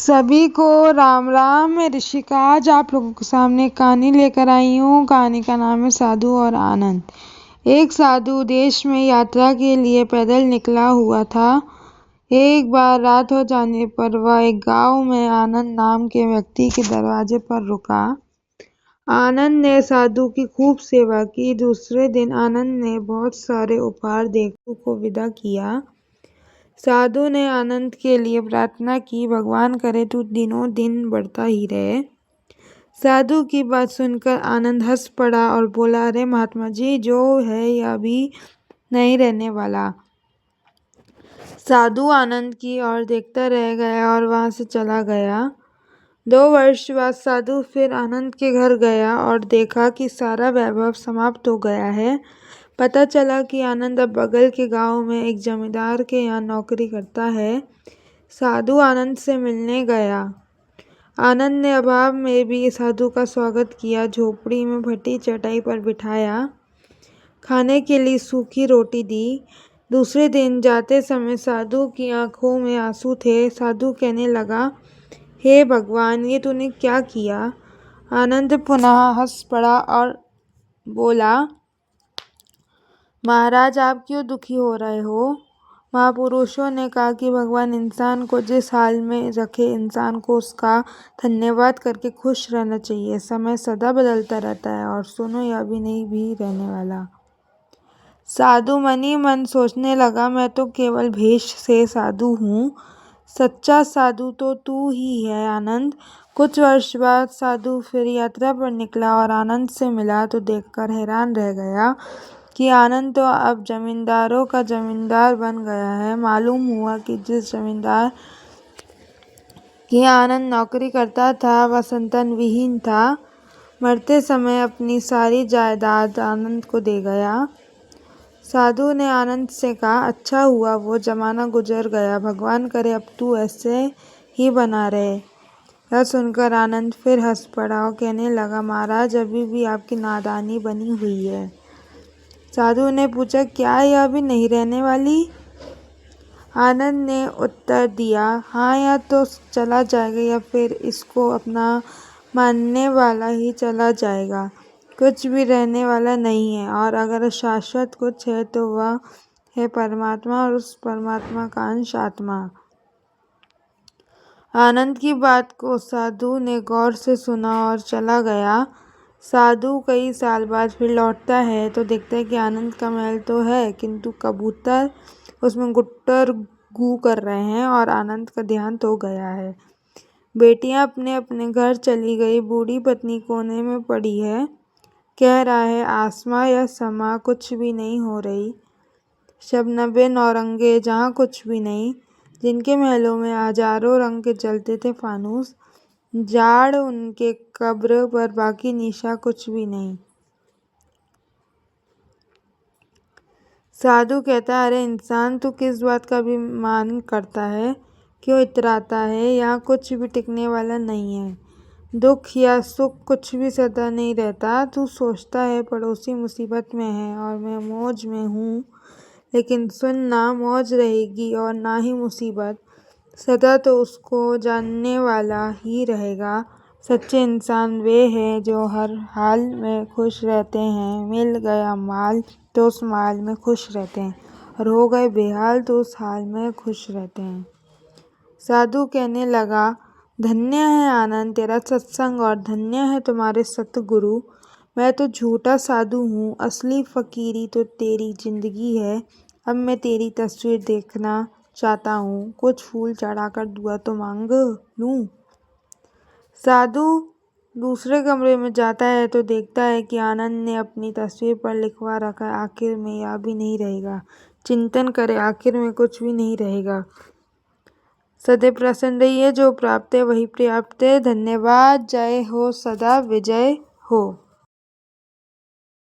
सभी को राम राम। मैं ऋषिका आज आप लोगों के सामने एक कहानी लेकर आई हूँ। कहानी का नाम है साधु और आनंद। एक साधु देश में यात्रा के लिए पैदल निकला हुआ था। एक बार रात हो जाने पर वह एक गांव में आनंद नाम के व्यक्ति के दरवाजे पर रुका। आनंद ने साधु की खूब सेवा की। दूसरे दिन आनंद ने बहुत सारे उपहार देकर को विदा किया। साधु ने आनंद के लिए प्रार्थना की, भगवान करे तू दिनों दिन बढ़ता ही रहे। साधु की बात सुनकर आनंद हंस पड़ा और बोला, अरे महात्मा जी, जो है यह अभी नहीं रहने वाला। साधु आनंद की ओर देखता रह गया और वहां से चला गया। 2 वर्ष बाद साधु फिर आनंद के घर गया और देखा कि सारा वैभव समाप्त हो गया है। पता चला कि आनंद अब बगल के गांव में एक जमींदार के यहाँ नौकरी करता है। साधु आनंद से मिलने गया। आनंद ने अभाव में भी साधु का स्वागत किया। झोपड़ी में फटी चटाई पर बिठाया, खाने के लिए सूखी रोटी दी। दूसरे दिन जाते समय साधु की आंखों में आंसू थे। साधु कहने लगा, हे भगवान, ये तूने क्या किया? आनंद पुनः हंस पड़ा और बोला, महाराज, आप क्यों दुखी हो रहे हो? महापुरुषों ने कहा कि भगवान इंसान को जिस हाल में रखे, इंसान को उसका धन्यवाद करके खुश रहना चाहिए। समय सदा बदलता रहता है और सुनो, यह भी नहीं भी रहने वाला। साधु मन ही मन सोचने लगा, मैं तो केवल भेष से साधु हूँ, सच्चा साधु तो तू ही है आनंद। कुछ वर्ष बाद साधु फिर यात्रा पर निकला और आनंद से मिला तो देखकर हैरान रह गया कि आनंद तो अब जमींदारों का जमींदार बन गया है। मालूम हुआ कि जिस जमींदार की आनंद नौकरी करता था वह संतान विहीन था। मरते समय अपनी सारी जायदाद आनंद को दे गया। साधु ने आनंद से कहा, अच्छा हुआ वो जमाना गुजर गया, भगवान करे अब तू ऐसे ही बना रहे। यह सुनकर आनंद फिर हंस पड़ा और कहने लगा, महाराज, अभी भी आपकी नादानी बनी हुई है। साधु ने पूछा, क्या यह भी नहीं रहने वाली? आनंद ने उत्तर दिया, हाँ, यह तो चला जाएगा या फिर इसको अपना मानने वाला ही चला जाएगा। कुछ भी रहने वाला नहीं है और अगर शाश्वत कुछ है तो वह है परमात्मा और उस परमात्मा का अंश आत्मा। आनंद की बात को साधु ने गौर से सुना और चला गया। साधु कई साल बाद फिर लौटता है तो देखता है कि आनंद का महल तो है, किंतु कबूतर उसमें गुट्टर गू कर रहे हैं और आनंद का देहांत हो गया है। बेटियां अपने अपने घर चली गई। बूढ़ी पत्नी कोने में पड़ी है, कह रहा है, आसमां या समा कुछ भी नहीं हो रही। शबनबे नौरंगे जहाँ कुछ भी नहीं, जिनके महलों में हजारों रंग के जलते थे फानूस, जाड़ उनके कब्र पर बाकी निशा कुछ भी नहीं। साधु कहता है, अरे इंसान, तू किस बात का अभिमान करता है? क्यों इतराता है? यहाँ कुछ भी टिकने वाला नहीं है। दुख या सुख कुछ भी सदा नहीं रहता। तू सोचता है पड़ोसी मुसीबत में है और मैं मौज में हूँ, लेकिन सुन, ना मौज रहेगी और ना ही मुसीबत। सदा तो उसको जानने वाला ही रहेगा। सच्चे इंसान वे हैं जो हर हाल में खुश रहते हैं। मिल गया माल तो उस माल में खुश रहते हैं और हो गए बेहाल तो उस हाल में खुश रहते हैं। साधु कहने लगा, धन्य है आनंद तेरा सत्संग और धन्य है तुम्हारे सतगुरु। मैं तो झूठा साधु हूँ, असली फकीरी तो तेरी जिंदगी है। अब मैं तेरी तस्वीर देखना चाहता हूँ, कुछ फूल चढ़ाकर दुआ तो मांग लूँ। साधु दूसरे कमरे में जाता है तो देखता है कि आनंद ने अपनी तस्वीर पर लिखवा रखा है, आखिर में यह भी नहीं रहेगा। चिंतन करे, आखिर में कुछ भी नहीं रहेगा। सदैव प्रसन्न रहिए, जो प्राप्त है वही पर्याप्त है। धन्यवाद। जय हो, सदा विजय हो।